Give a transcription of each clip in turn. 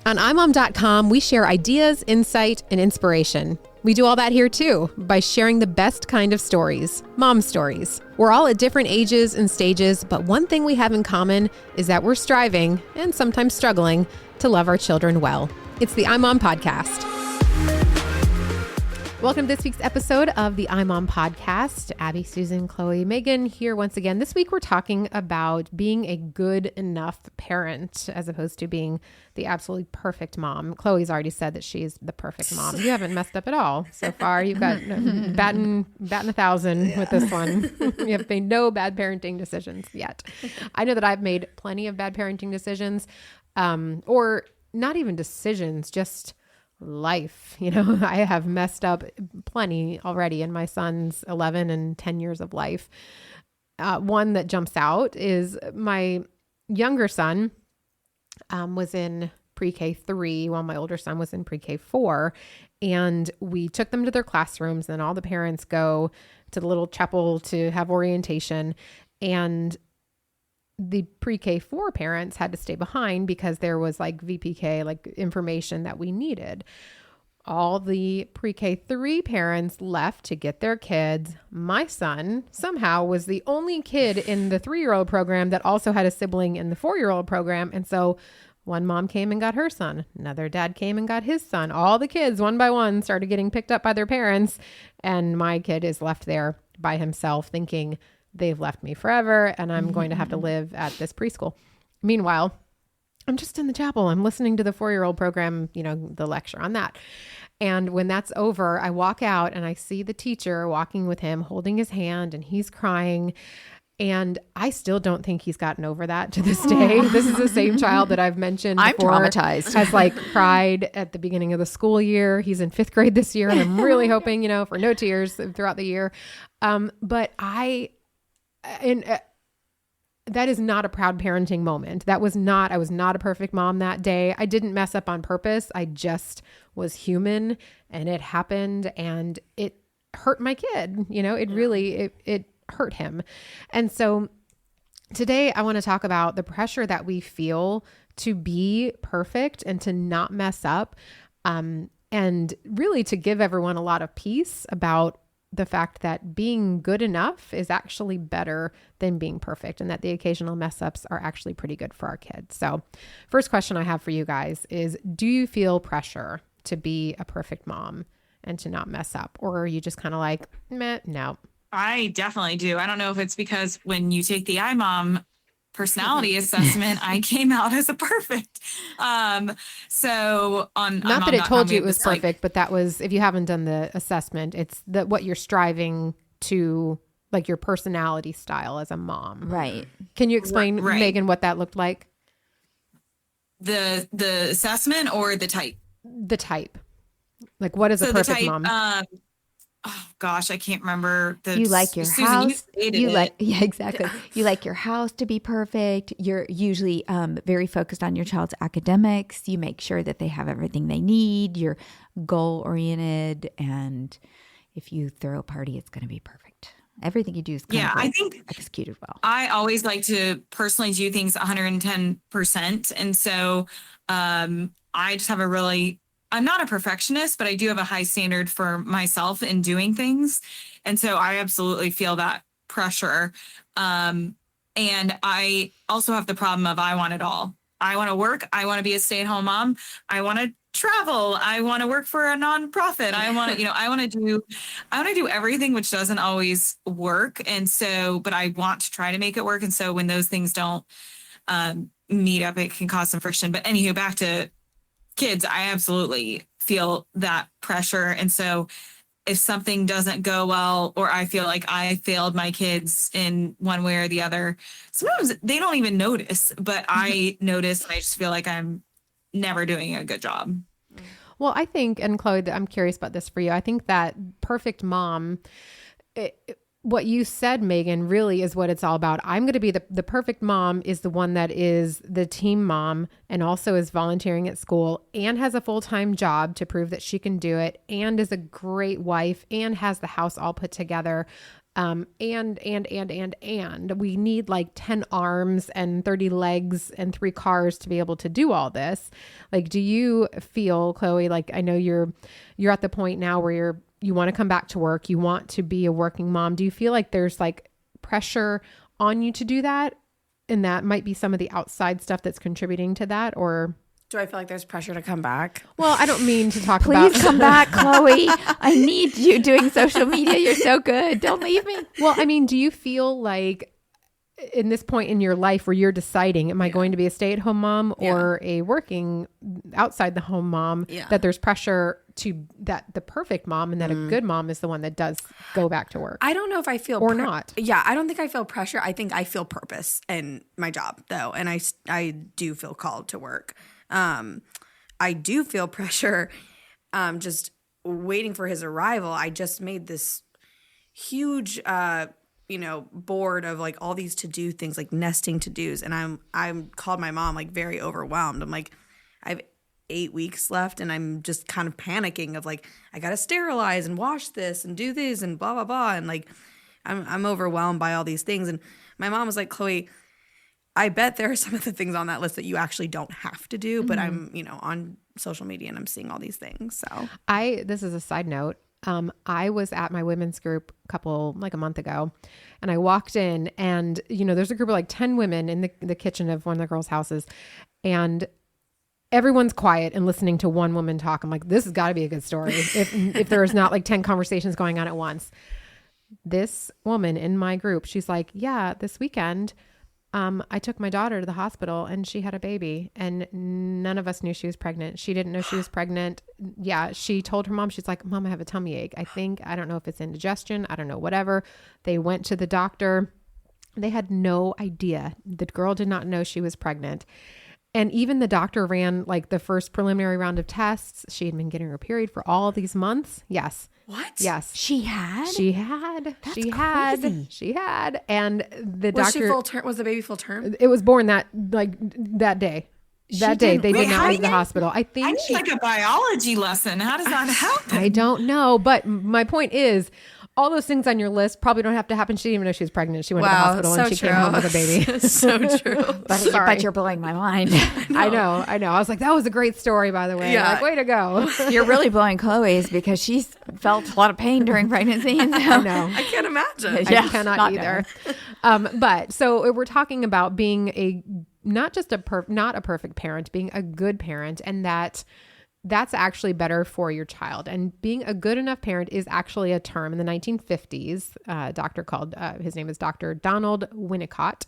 On imom.com, we share ideas, insight, and inspiration. We do all that here too, by sharing the best kind of stories, mom stories. We're all at different ages and stages, but one thing we have in common is that we're striving, and sometimes struggling, to love our children well. It's the iMom Podcast. Welcome to this week's episode of the iMom Podcast. Abby, Susan, Chloe, Megan here once again. This week we're talking about being a good enough parent as opposed to being the absolutely perfect mom. Chloe's already said that she's the perfect mom. You haven't messed up at all so far. You've got batting 1,000 with this one. You have made no bad parenting decisions yet. I know that I've made plenty of bad parenting decisions, or not even decisions, just life. You know, I have messed up plenty already in my son's 11 and 10 years of life. One that jumps out is my younger son was in pre-K 3 while my older son was in pre-K 4. And we took them to their classrooms, and all the parents go to the little chapel to have orientation. And the pre-K 4 parents had to stay behind because there was like VPK, like information that we needed. All the pre-K 3 parents left to get their kids. My son somehow was the only kid in the 3-year-old program that also had a sibling in the 4-year-old program. And so one mom came and got her son. Another dad came and got his son. All the kids, one by one, started getting picked up by their parents. And my kid is left there by himself thinking, they've left me forever and I'm going to have to live at this preschool. Meanwhile, I'm just in the chapel. I'm listening to the 4-year-old program, you know, the lecture on that. And when that's over, I walk out and I see the teacher walking with him, holding his hand, and he's crying. And I still don't think he's gotten over that to this day. This is the same child that I've mentioned before. I'm traumatized. Has like cried at the beginning of the school year. He's in 5th grade this year. And I'm really hoping, you know, for no tears throughout the year. But that is not a proud parenting moment. I was not a perfect mom that day. I didn't mess up on purpose. I just was human, and it happened, and it hurt my kid. You know, it hurt him. And so today I want to talk about the pressure that we feel to be perfect and to not mess up. And really to give everyone a lot of peace about the fact that being good enough is actually better than being perfect, and that the occasional mess ups are actually pretty good for our kids. So first question I have for you guys is, do you feel pressure to be a perfect mom and to not mess up? Or are you just kind of like, meh, no? I definitely do. I don't know if it's because when you take the iMom personality assessment, I came out as a perfect. So on not that it told you it was perfect, but that was, if you haven't done the assessment, it's what you're striving to, like your personality style as a mom. Right. Can you explain, Megan, what that looked like? The assessment or the type? The type. Like, what is a perfect mom? Oh gosh, I can't remember. You like your Susan, house. Yeah, exactly. You like your house to be perfect. You're usually very focused on your child's academics. You make sure that they have everything they need. You're goal oriented, and if you throw a party, it's going to be perfect. Everything you do is I think executed well. I always like to personally do things 110%, and so I just have I'm not a perfectionist, but I do have a high standard for myself in doing things. And so I absolutely feel that pressure. And I also have the problem of I want it all. I want to work. I want to be a stay-at-home mom. I want to travel. I want to work for a nonprofit. I want to, I want to do everything, which doesn't always work. And so, but I want to try to make it work. And so when those things don't meet up, it can cause some friction. But anywho, back to kids, I absolutely feel that pressure. And so if something doesn't go well, or I feel like I failed my kids in one way or the other, sometimes they don't even notice, but I notice, and I just feel like I'm never doing a good job. Well, I think, and Chloe, I'm curious about this for you. I think that perfect mom, what you said, Megan, really is what it's all about. I'm going to be the perfect mom is the one that is the team mom and also is volunteering at school and has a full-time job to prove that she can do it and is a great wife and has the house all put together. And we need like 10 arms and 30 legs and 3 cars to be able to do all this. Like, do you feel, Chloe, like, I know you're at the point now where you want to come back to work, you want to be a working mom. Do you feel like there's like pressure on you to do that? And that might be some of the outside stuff that's contributing to that, or... Do I feel like there's pressure to come back? Well, I don't mean to talk about... Please come back, Chloe. I need you doing social media. You're so good. Don't leave me. Well, I mean, do you feel like in this point in your life where you're deciding, am I going to be a stay-at-home mom or a working outside the home mom, that there's pressure to that the perfect mom and that a good mom is the one that does go back to work? I don't know if I feel not. Yeah, I don't think I feel pressure. I think I feel purpose in my job though, and I do feel called to work. I do feel pressure. Just waiting for his arrival. I just made this huge board of like all these to-do things, like nesting to-dos, and I'm called my mom like very overwhelmed. I'm like, I have 8 weeks left and I'm just kind of panicking of like, I gotta sterilize and wash this and do this and blah blah blah, and like I'm overwhelmed by all these things. And my mom was like, Chloe, I bet there are some of the things on that list that you actually don't have to do, but I'm on social media and I'm seeing all these things. So this is a side note. I was at my women's group a month ago, and I walked in and, there's a group of like 10 women in the kitchen of one of the girls' houses, and everyone's quiet and listening to one woman talk. I'm like, this has got to be a good story. If there is not like 10 conversations going on at once. This woman in my group, she's like, yeah, this weekend, I took my daughter to the hospital and she had a baby and none of us knew she was pregnant. She didn't know she was pregnant. Yeah. She told her mom, she's like, Mom, I have a tummy ache. I don't know if it's indigestion. I don't know, whatever. They went to the doctor. They had no idea. The girl did not know she was pregnant. And even the doctor ran like the first preliminary round of tests. She had been getting her period for all these months. Yes. What? Yes. She had? She had. That's she crazy. had. And the Was doctor... she full term? Was the baby full term? It was born that day. That day they did not leave the hospital. I think I need like a biology lesson. How does that happen? I don't know. But my point is, all those things on your list probably don't have to happen. She didn't even know she was pregnant. She went to the hospital and she came home with a baby. So true. But you're blowing my mind. I know. I was like, that was a great story, by the way. Yeah. Like, way to go. You're really blowing Chloe's because she's felt a lot of pain during pregnancy. And I know. I can't imagine. Yeah, I cannot not either. But so we're talking about being not a perfect parent, being a good parent, and that's actually better for your child. And being a good enough parent is actually a term in the 1950s. Doctor called, his name is Dr. Donald Winnicott.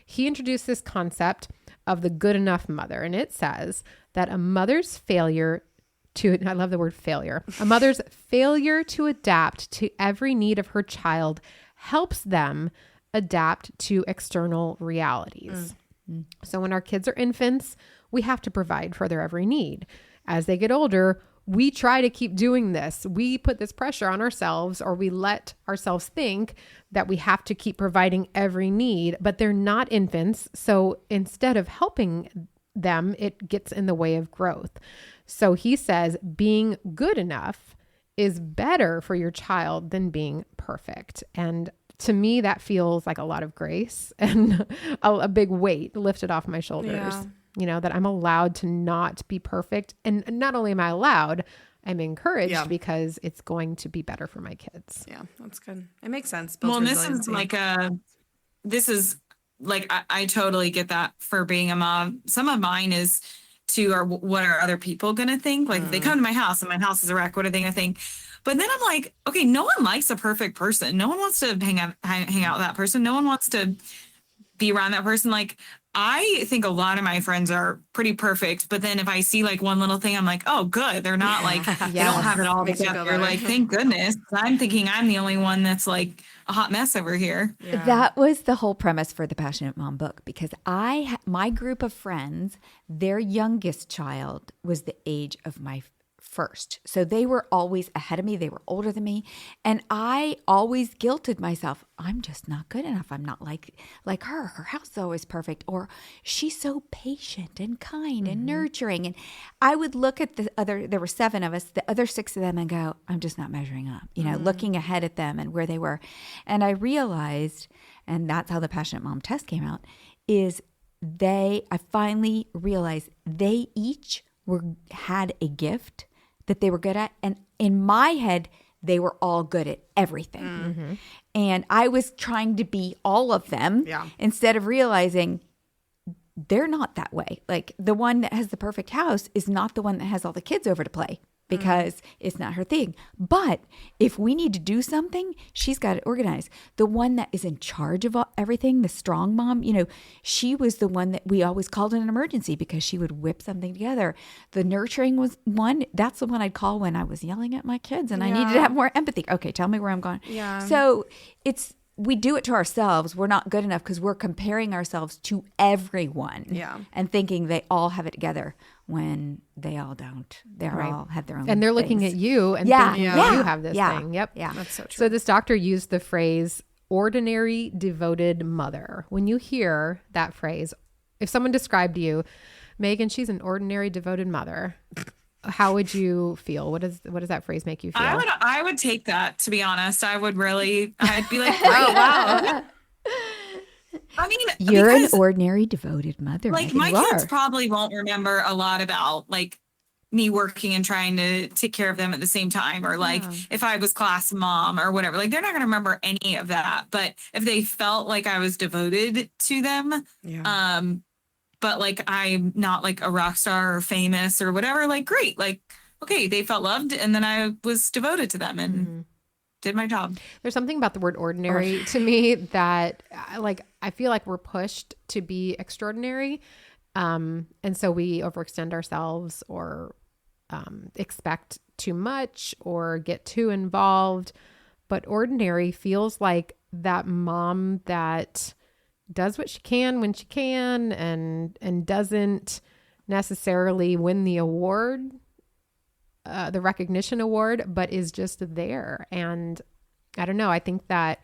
He introduced this concept of the good enough mother. And it says that a mother's failure to, I love the word failure, a mother's failure to adapt to every need of her child helps them adapt to external realities. So when our kids are infants, we have to provide for their every need. As they get older, we try to keep doing this. We put this pressure on ourselves, or we let ourselves think that we have to keep providing every need, but they're not infants. So instead of helping them, it gets in the way of growth. So he says being good enough is better for your child than being perfect. And to me, that feels like a lot of grace and a big weight lifted off my shoulders. Yeah. That I'm allowed to not be perfect. And not only am I allowed, I'm encouraged because it's going to be better for my kids. Yeah, that's good. It makes sense. Well, this is like, I totally get that for being a mom. Some of mine is what are other people going to think? Like they come to my house and my house is a wreck. What are they going to think? But then I'm like, okay, no one likes a perfect person. No one wants to hang out with that person. No one wants to be around that person. Like, I think a lot of my friends are pretty perfect, but then if I see like one little thing, I'm like, oh, good. They're not like, they don't have it all together. Like, thank goodness. I'm thinking I'm the only one that's like a hot mess over here. Yeah. That was the whole premise for the Passionate Mom book, because my group of friends, their youngest child was the age of my first. So they were always ahead of me. They were older than me. And I always guilted myself. I'm just not good enough. I'm not like her. Her house is always perfect. Or she's so patient and kind and nurturing. And I would look at there were 7 of us, the other 6 of them, and go, I'm just not measuring up, looking ahead at them and where they were. And I realized, and that's how the Passionate Mom test came out, is I finally realized they each had a gift that they were good at. And in my head, they were all good at everything. Mm-hmm. And I was trying to be all of them instead of realizing they're not that way. Like the one that has the perfect house is not the one that has all the kids over to play because it's not her thing. But if we need to do something, she's got it organized. The one that is in charge of everything, the strong mom, she was the one that we always called in an emergency because she would whip something together. The nurturing was one. That's the one I'd call when I was yelling at my kids and I needed to have more empathy. Okay, tell me where I'm going. Yeah. So we do it to ourselves. We're not good enough because we're comparing ourselves to everyone and thinking they all have it together when they all don't. They all have their own and they're looking things. at you and thinking you have this thing. Yep. Yeah. That's so true. So this doctor used the phrase ordinary devoted mother. When you hear that phrase, if someone described you, Megan, she's an ordinary devoted mother, how would you feel? What does that phrase make you feel? I would take that, to be honest. I'd be like, oh, wow. I mean, you're an ordinary devoted mother. Like Megan. my kids probably won't remember a lot about like me working and trying to take care of them at the same time, or like if I was class mom or whatever. Like they're not going to remember any of that. But if they felt like I was devoted to them, but like I'm not like a rock star or famous or whatever, like great, like okay, they felt loved, and then I was devoted to them and did my job. There's something about the word ordinary to me that I feel like we're pushed to be extraordinary. And so we overextend ourselves or expect too much or get too involved. But ordinary feels like that mom that does what she can when she can and doesn't necessarily win the award, the recognition award, but is just there. And I don't know. I think that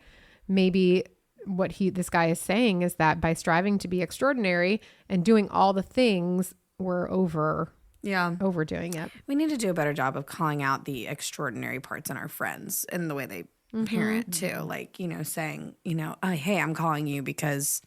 maybe what this guy is saying is that by striving to be extraordinary and doing all the things, we're overdoing it. We need to do a better job of calling out the extraordinary parts in our friends and the way they parent too. Like, saying, hey, I'm calling you because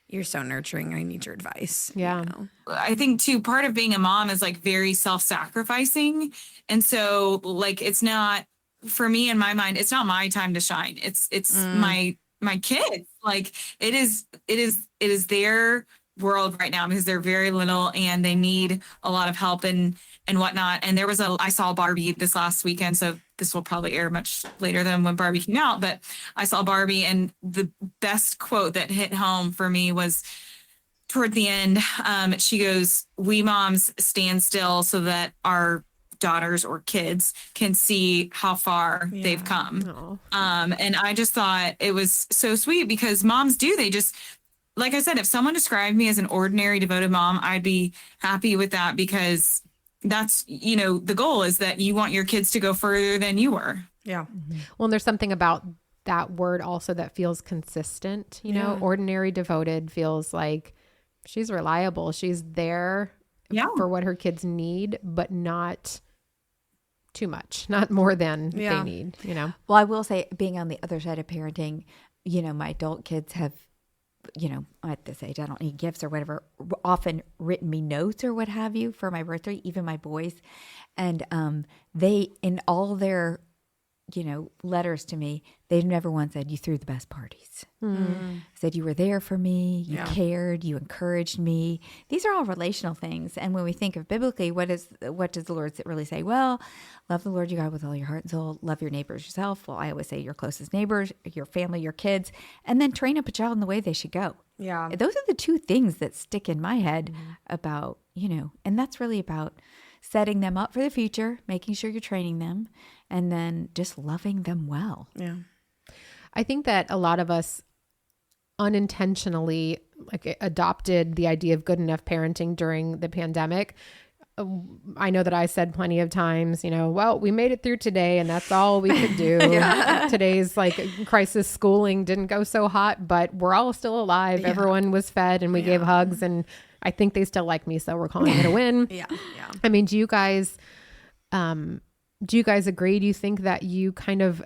you're so nurturing. I need your advice. Yeah. I think too, part of being a mom is like very self-sacrificing. And so like, it's not, for me in my mind, it's not my time to shine. It's my kids. Like it is their world right now because they're very little and they need a lot of help and whatnot. And I saw Barbie this last weekend. So this will probably air much later than when Barbie came out, but I saw Barbie, and the best quote that hit home for me was toward the end. She goes, "We moms stand still so that our daughters or kids can see how far they've come." And I just thought it was so sweet because moms they just, like I said, if someone described me as an ordinary devoted mom, I'd be happy with that because that's, the goal is that you want your kids to go further than you were. Yeah. Well, and there's something about that word also that feels consistent, ordinary devoted feels like she's reliable. She's there for what her kids need, but not too much, not more than they need, Well, I will say, being on the other side of parenting, my adult kids have, at this age, I don't need gifts or whatever, often written me notes or what have you for my birthday, even my boys. And they, in all their, letters to me, they've never once said, "You threw the best parties." Said, "You were there for me, you cared, you encouraged me." These are all relational things. And when we think of biblically, what does the Lord really say? Well, love the Lord your God with all your heart and soul, love your neighbors yourself. Well, I always say your closest neighbors, your family, your kids, and then train up a child in the way they should go. Yeah. Those are the two things that stick in my head about, and that's really about setting them up for the future, making sure you're training them, and then just loving them well. Yeah. I think that a lot of us unintentionally adopted the idea of good enough parenting during the pandemic. I know that I said plenty of times, well, we made it through today and that's all we could do. Today's like crisis schooling didn't go so hot, but we're all still alive. Yeah. Everyone was fed and we gave hugs, and I think they still like me. So we're calling it a win. Yeah. I mean, do you guys agree? Do you think that you kind of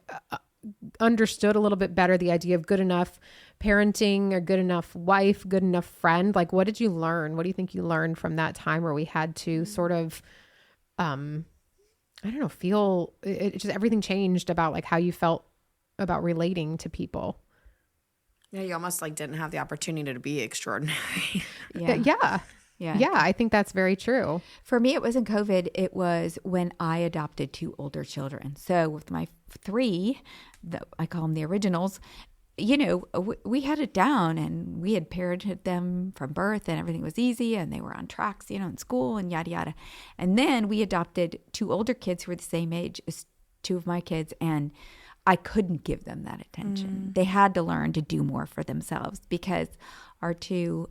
understood a little bit better the idea of good enough parenting, or good enough wife, good enough friend? Like, what did you learn? What do you think you learned from that time where we had to sort of, I don't know, feel it just everything changed about like how you felt about relating to people? Yeah. You almost like didn't have the opportunity to be extraordinary. Yeah. I think that's very true. For me, it wasn't COVID. It was when I adopted 2 older children. So with my 3, I call them the originals, we had it down, and we had parented them from birth, and everything was easy, and they were on tracks, in school and yada, yada. And then we adopted 2 older kids who were the same age as 2 of my kids, and I couldn't give them that attention. They had to learn to do more for themselves, because our 2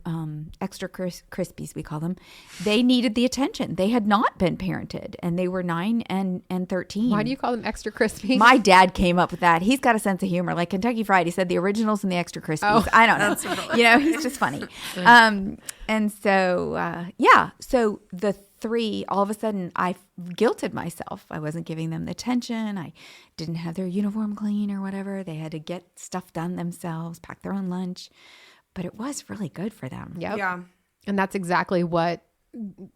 extra crispies, we call them, they needed the attention. They had not been parented, and they were 9 and 13. Why do you call them extra crispy? My dad came up with that. He's got a sense of humor. Like Kentucky Fried, he said the originals and the extra crispies. Oh, I don't know. He's just funny. And so, so the 3, all of a sudden I guilted myself. I wasn't giving them the attention. I didn't have their uniform clean or whatever. They had to get stuff done themselves, pack their own lunch. But it was really good for them. Yep. Yeah. And that's exactly what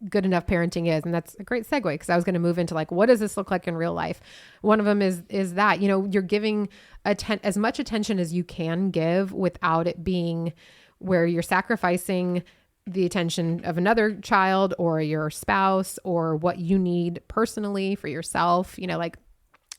good enough parenting is. And that's a great segue, because I was going to move into like, what does this look like in real life? One of them is that, you're giving as much attention as you can give without it being where you're sacrificing the attention of another child or your spouse or what you need personally for yourself. Like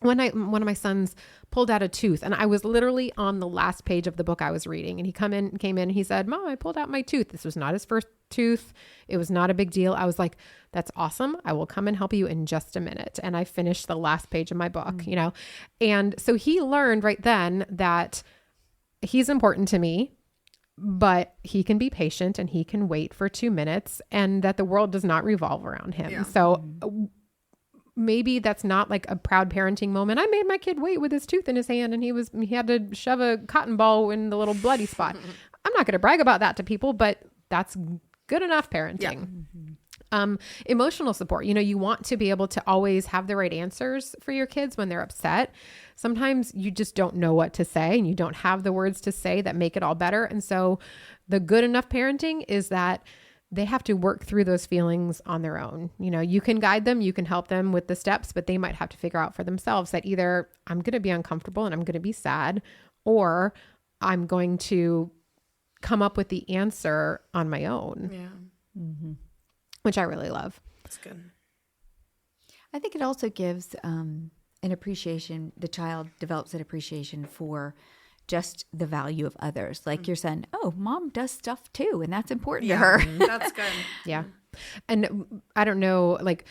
one of my sons pulled out a tooth, and I was literally on the last page of the book I was reading, and he came in and he said, "Mom, I pulled out my tooth." This was not his first tooth. It was not a big deal. I was like, "That's awesome. I will come and help you in just a minute." And I finished the last page of my book, And so he learned right then that he's important to me, but he can be patient and he can wait for 2 minutes, and that the world does not revolve around him. Yeah. So maybe that's not like a proud parenting moment. I made my kid wait with his tooth in his hand, and he had to shove a cotton ball in the little bloody spot. I'm not going to brag about that to people, but that's good enough parenting. Yeah. Emotional support. You want to be able to always have the right answers for your kids when they're upset. Sometimes you just don't know what to say, and you don't have the words to say that make it all better. And so the good enough parenting is that they have to work through those feelings on their own. You can guide them, you can help them with the steps, but they might have to figure out for themselves that either I'm going to be uncomfortable and I'm going to be sad, or I'm going to come up with the answer on my own. Yeah. Which I really love. That's good. I think it also gives an appreciation. The child develops an appreciation for just the value of others. Like your son, oh, mom does stuff too, and that's important to her. That's good. Yeah. And I don't know, like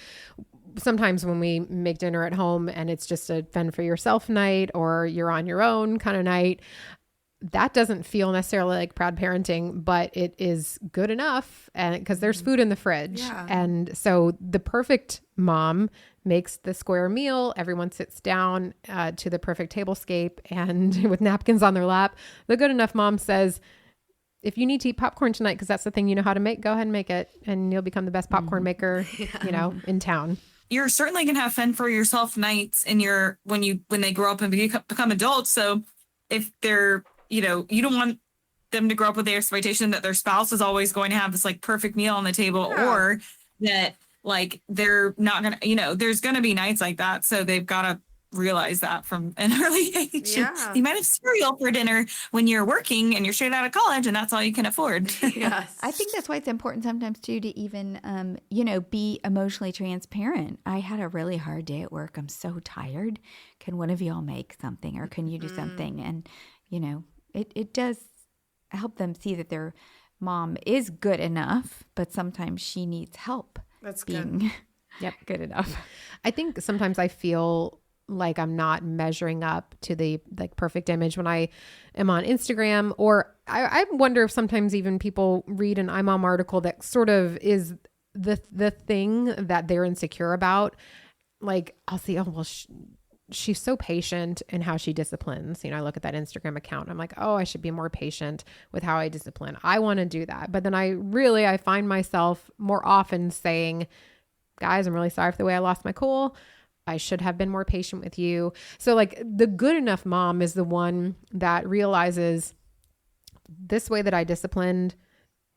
sometimes when we make dinner at home and it's just a fend for yourself night, or you're on your own kind of night, that doesn't feel necessarily like proud parenting, but it is good enough, and because there's food in the fridge. Yeah. And so the perfect mom makes the square meal. Everyone sits down to the perfect tablescape and with napkins on their lap. The good enough mom says, if you need to eat popcorn tonight, because that's the thing you know how to make, go ahead and make it, and you'll become the best popcorn maker, in town. You're certainly going to have fend for yourself nights when they grow up and become adults. So if they're, you don't want them to grow up with the expectation that their spouse is always going to have this like perfect meal on the table, or that like they're not going to, there's going to be nights like that. So they've got to realize that from an early age. Yeah. You might have cereal for dinner when you're working and you're straight out of college, and that's all you can afford. Yes. I think that's why it's important sometimes too to even, be emotionally transparent. I had a really hard day at work. I'm so tired. Can one of y'all make something, or can you do something? And, it does help them see that their mom is good enough, but sometimes she needs help. That's being good. Good enough. I think sometimes I feel like I'm not measuring up to the perfect image when I am on Instagram, or I wonder if sometimes even people read an iMom article that sort of is the thing that they're insecure about, like I'll see, oh, well, she's so patient in how she disciplines. I look at that Instagram account and I'm like, oh, I should be more patient with how I discipline. I want to do that. But then I find myself more often saying, guys, I'm really sorry for the way I lost my cool. I should have been more patient with you. So like the good enough mom is the one that realizes this way that I disciplined,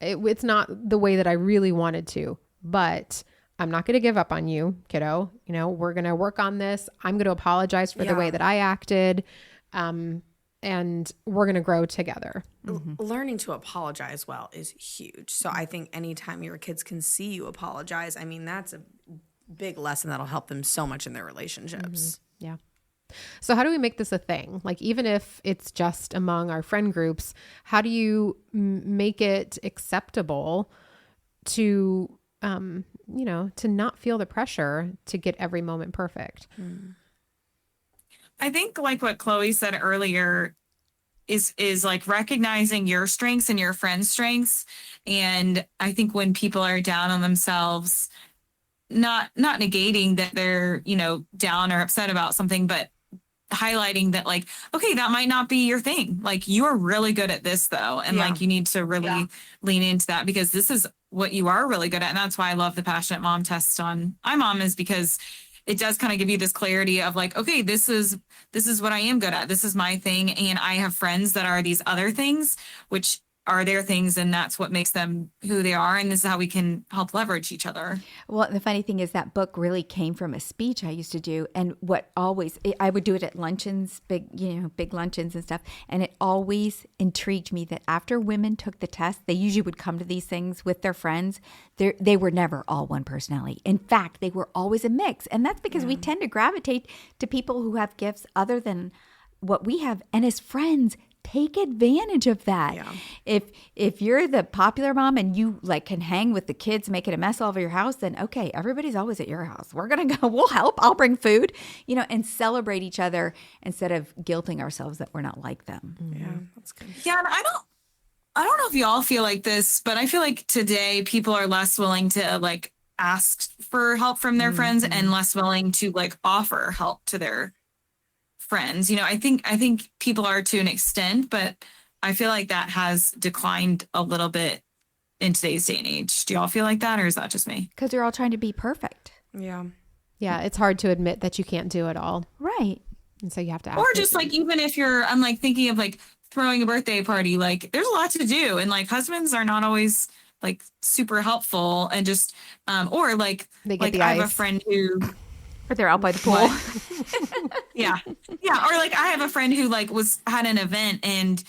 it's not the way that I really wanted to, but I'm not going to give up on you, kiddo. We're going to work on this. I'm going to apologize for the way that I acted. And we're going to grow together. Learning to apologize well is huge. So I think anytime your kids can see you apologize, I mean, that's a big lesson that'll help them so much in their relationships. Yeah. So how do we make this a thing? Like, even if it's just among our friend groups, how do you make it acceptable to, to not feel the pressure to get every moment perfect? I think like what Chloe said earlier is like recognizing your strengths and your friends' strengths. And I think when people are down on themselves, not negating that they're, down or upset about something, but highlighting that like, okay, that might not be your thing. Like, you are really good at this though. And like, you need to really lean into that, because this is what you are really good at. And that's why I love the Passionate Mom test on iMom, is because it does kind of give you this clarity of like, okay, this is what I am good at. This is my thing. And I have friends that are these other things, which are their things, and that's what makes them who they are. And this is how we can help leverage each other. Well, the funny thing is that book really came from a speech I used to do. And I would do it at luncheons, big luncheons and stuff. And it always intrigued me that after women took the test, they usually would come to these things with their friends. They were never all one personality. In fact, they were always a mix. And that's because we tend to gravitate to people who have gifts other than what we have. And as friends, take advantage of that. Yeah. If you're the popular mom and you like can hang with the kids making a mess all over your house, then okay, everybody's always at your house. We're going to go, we'll help. I'll bring food, and celebrate each other instead of guilting ourselves that we're not like them. Yeah, that's good. Yeah, and I don't know if y'all feel like this, but I feel like today people are less willing to like ask for help from their friends and less willing to like offer help to their friends. I think people are to an extent, but I feel like that has declined a little bit in today's day and age. Do y'all feel like that, or is that just me? Because they're all trying to be perfect. Yeah. Yeah, it's hard to admit that you can't do it all. Right. And so you have to ask. Or just like, even if I'm like thinking of like throwing a birthday party, like there's a lot to do, and like husbands are not always like super helpful, and just or like they get like the I ice. have a friend who Or they're out by the pool. yeah. Or like I have a friend who like had an event, and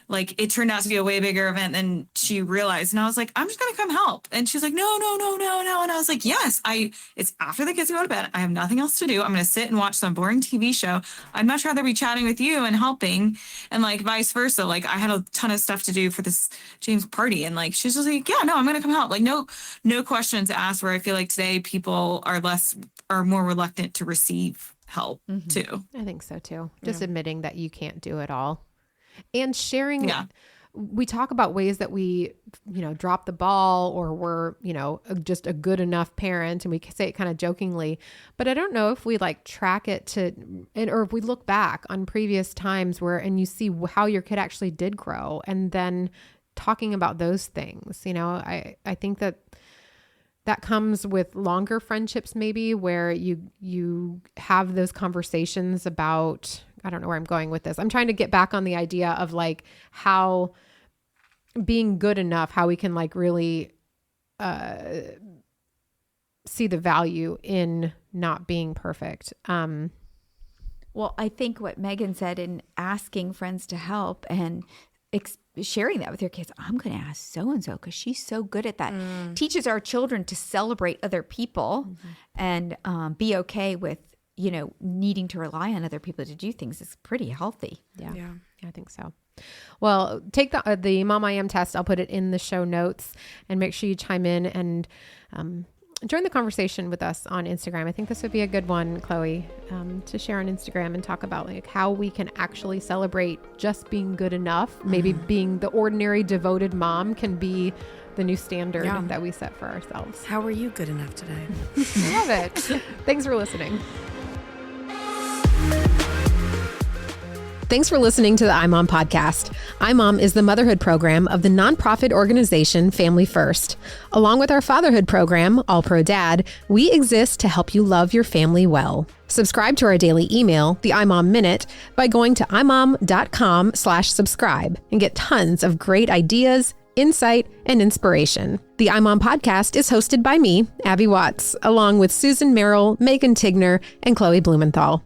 like it turned out to be a way bigger event than she realized. And I was like, I'm just going to come help. And she's like, no. And I was like, yes, it's after the kids go to bed. I have nothing else to do. I'm going to sit and watch some boring TV show. I'd much rather be chatting with you and helping, and like vice versa. Like I had a ton of stuff to do for this James party. And like, she's just like, yeah, no, I'm going to come help. Like no questions asked, where I feel like today people are more reluctant to receive help too. I think so too. Just admitting that you can't do it all. And sharing, we talk about ways that we, drop the ball, or we're, just a good enough parent, and we say it kind of jokingly, but I don't know if we like track it or if we look back on previous times and you see how your kid actually did grow, and then talking about those things. I think that comes with longer friendships, maybe, where you have those conversations about, I don't know where I'm going with this. I'm trying to get back on the idea of like how being good enough, how we can like really see the value in not being perfect. Well, I think what Megan said in asking friends to help and sharing that with your kids, I'm going to ask so-and-so because she's so good at that. Teaches our children to celebrate other people and be okay with, needing to rely on other people to do things. Is pretty healthy. Yeah, I think so. Well, take the Mom I Am test. I'll put it in the show notes, and make sure you chime in and join the conversation with us on Instagram. I think this would be a good one, Chloe, to share on Instagram and talk about like how we can actually celebrate just being good enough. Maybe being the ordinary devoted mom can be the new standard that we set for ourselves. How are you good enough today? Love it. Thanks for listening. Thanks for listening to the iMom podcast. iMom is the motherhood program of the nonprofit organization Family First. Along with our fatherhood program, All Pro Dad, we exist to help you love your family well. Subscribe to our daily email, the iMom Minute, by going to imom.com/subscribe and get tons of great ideas, insight, and inspiration. The iMom podcast is hosted by me, Abby Watts, along with Susan Merrill, Megan Tigner, and Chloe Blumenthal.